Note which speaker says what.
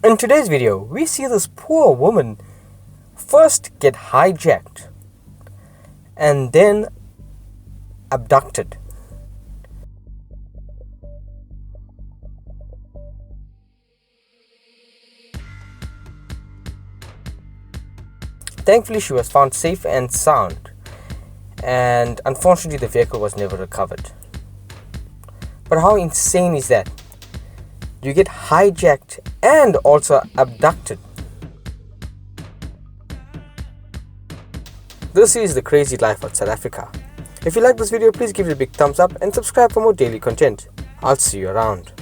Speaker 1: In today's video, we see this poor woman first get hijacked and then abducted. Thankfully, she was found safe and sound, and unfortunately the vehicle was never recovered. But how insane is that? You get hijacked and also abducted. This is the crazy life of South Africa. If you like this video, please give it a big thumbs up and subscribe for more daily content. I'll see you around.